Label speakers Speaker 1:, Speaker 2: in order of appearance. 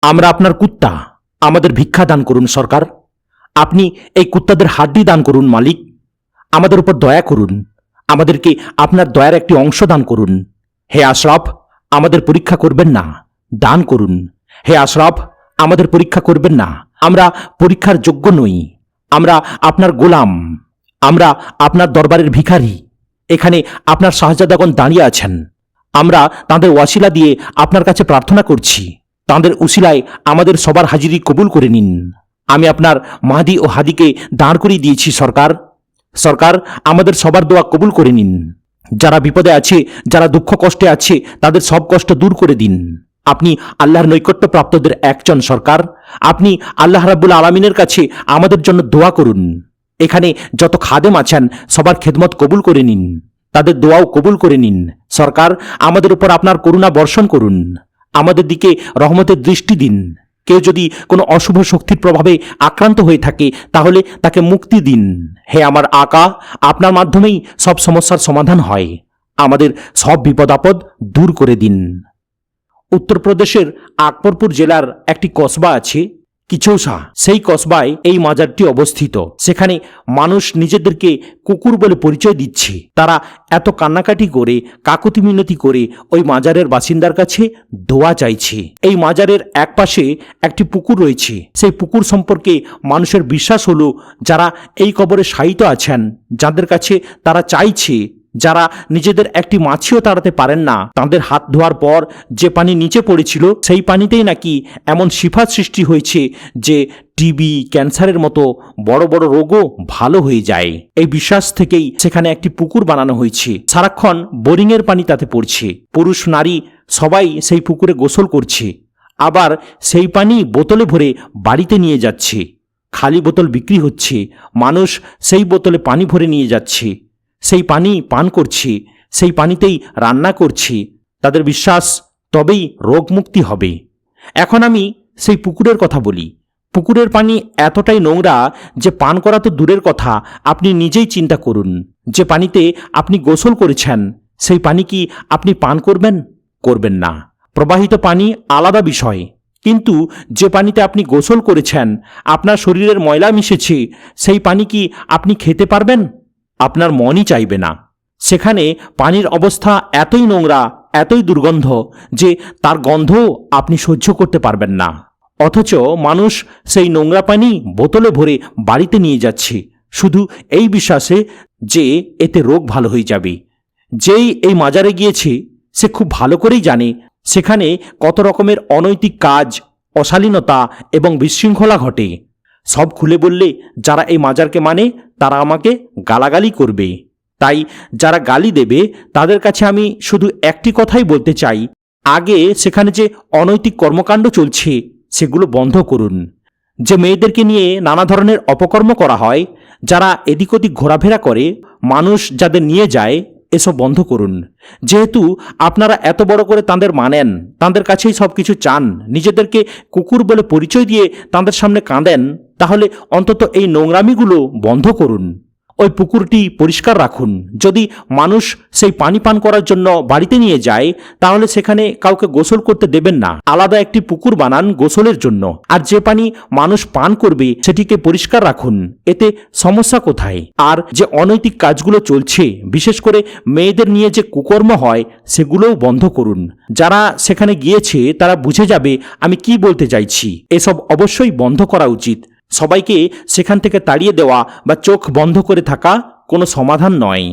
Speaker 1: আমরা আপনার কুত্তা, আমাদের ভিক্ষা দান করুন সরকার। আপনি এই কুত্তাদের হাড্ডি দান করুন মালিক। আমাদের উপর দয়া করুন, আমাদেরকে আপনার দয়ার একটি অংশ দান করুন। হে আশরাফ, আমাদের পরীক্ষা করবেন না, দান করুন। হে আশরাফ, আমাদের পরীক্ষা করবেন না, আমরা পরীক্ষার যোগ্য নই। আমরা আপনার গোলাম, আমরা আপনার দরবারের ভিখারি। এখানে আপনার শাহজাদাগণ দাঁড়িয়ে আছেন, আমরা তাঁদের ওয়াসিলা দিয়ে আপনার কাছে প্রার্থনা করছি। তাঁদের উসিলায় আমাদের সবার হাজিরি কবুল করে নিন। আমি আপনার মাহদি ও হাদিকে দাঁড় করিয়ে দিয়েছি সরকার। সরকার, আমাদের সবার দোয়া কবুল করে নিন। যারা বিপদে আছে, যারা দুঃখ কষ্টে আছে, তাদের সব কষ্ট দূর করে দিন। আপনি আল্লাহর নৈকট্য প্রাপ্তদের একজন সরকার। আপনি আল্লাহ রাব্বুল আলামিনের কাছে আমাদের জন্য দোয়া করুন। এখানে যত খাদেম আছেন সবার খেদমত কবুল করে নিন, তাদের দোয়াও কবুল করে নিন। সরকার, আমাদের উপর আপনার করুণা বর্ষণ করুন, আমাদের দিকে রহমতের দৃষ্টি দিন। কেউ যদি কোনো অশুভ শক্তির প্রভাবে আক্রান্ত হয়ে থাকে তাহলে তাকে মুক্তি দিন। হে আমার আকা, আপনার মাধ্যমেই সব সমস্যার সমাধান হয়, আমাদের সব বিপদ আপদ দূর করে দিন। উত্তরপ্রদেশের আকবরপুর জেলার একটি কসবা আছে কিচৌসা। সেই কসবায় এই মাজারটি অবস্থিত। সেখানে মানুষ নিজেদেরকে কুকুর বলে পরিচয় দিচ্ছে। তারা এত কান্নাকাটি করে, কাকুতি মিনতি করে ওই মাজারের বাসিন্দার কাছে দোয়া চাইছে। এই মাজারের একপাশে একটি পুকুর রয়েছে। সেই পুকুর সম্পর্কে মানুষের বিশ্বাস হলো, যারা এই কবরে শায়িত আছেন, যাদের কাছে তারা চাইছে, যারা নিজেদের একটি মাছিও তাড়াতে পারেন না, তাদের হাত ধোয়ার পর যে পানি নিচে পড়েছিল সেই পানিতেই নাকি এমন শিফা সৃষ্টি হয়েছে যে টিবি, ক্যান্সারের মতো বড় বড় রোগও ভালো হয়ে যায়। এই বিশ্বাস থেকেই সেখানে একটি পুকুর বানানো হয়েছে। সারাক্ষণ বোরিংয়ের পানি তাতে পড়ছে। পুরুষ নারী সবাই সেই পুকুরে গোসল করছে, আবার সেই পানি বোতলে ভরে বাড়িতে নিয়ে যাচ্ছে। খালি বোতল বিক্রি হচ্ছে, মানুষ সেই বোতলে পানি ভরে নিয়ে যাচ্ছে, সেই পানি পান করছি, সেই পানিতেই রান্না করছি। তাদের বিশ্বাস তবেই রোগমুক্তি হবে। এখন আমি সেই পুকুরের কথা বলি। পুকুরের পানি এতটাই নোংরা যে পান করা তো দূরের কথা, আপনি নিজেই চিন্তা করুন। যে পানিতে আপনি গোসল করেছেন সেই পানি কি আপনি পান করবেন? করবেন না। প্রবাহিত পানি আলাদা বিষয়, কিন্তু যে পানিতে আপনি গোসল করেছেন, আপনার শরীরের ময়লা মিশেছে, সেই পানি কি আপনি খেতে পারবেন? আপনার মনই চাইবে না। সেখানে পানির অবস্থা এতই নোংরা, এতই দুর্গন্ধ যে তার গন্ধও আপনি সহ্য করতে পারবেন না। অথচ মানুষ সেই নোংরা পানি বোতলে ভরে বাড়িতে নিয়ে যাচ্ছে, শুধু এই বিশ্বাসে যে এতে রোগ ভালো হয়ে যাবে। যেই এই মাজারে গিয়েছে সে খুব ভালো করেই জানে সেখানে কত রকমের অনৈতিক কাজ, অশালীনতা এবং বিশৃঙ্খলা ঘটে। সব খুলে বললে যারা এই মাজারকে মানে তারা আমাকে গালাগালি করবে। তাই যারা গালি দেবে তাদের কাছে আমি শুধু একটি কথাই বলতে চাই, আগে সেখানে যে অনৈতিক কর্মকাণ্ড চলছে সেগুলো বন্ধ করুন। যে মেয়েদেরকে নিয়ে নানা ধরনের অপকর্ম করা হয়, যারা এদিক ওদিক ঘোরাফেরা করে, মানুষ যাদের নিয়ে যায়, এসব বন্ধ করুন। যেহেতু আপনারা এত বড় করে তাঁদের মানেন, তাঁদের কাছেই সব কিছু চান, নিজেদেরকে কুকুর বলে পরিচয় দিয়ে তাঁদের সামনে কাঁদেন, তাহলে অন্তত এই নোংরামিগুলো বন্ধ করুন। ওই পুকুরটি পরিষ্কার রাখুন। যদি মানুষ সেই পানি পান করার জন্য বাড়িতে নিয়ে যায় তাহলে সেখানে কাউকে গোসল করতে দেবেন না, আলাদা একটি পুকুর বানান গোসলের জন্য। আর যে পানি মানুষ পান করবে সেটিকে পরিষ্কার রাখুন। এতে সমস্যা কোথায়? আর যে অনৈতিক কাজগুলো চলছে, বিশেষ করে মেয়েদের নিয়ে যে কুকর্ম হয়, সেগুলোও বন্ধ করুন। যারা সেখানে গিয়েছে তারা বুঝে যাবে আমি কি বলতে চাইছি। এসব অবশ্যই বন্ধ করা উচিত। সবাইকে সেখান থেকে তাড়িয়ে দেওয়া বা চোখ বন্ধ করে থাকা কোনো সমাধান নয়।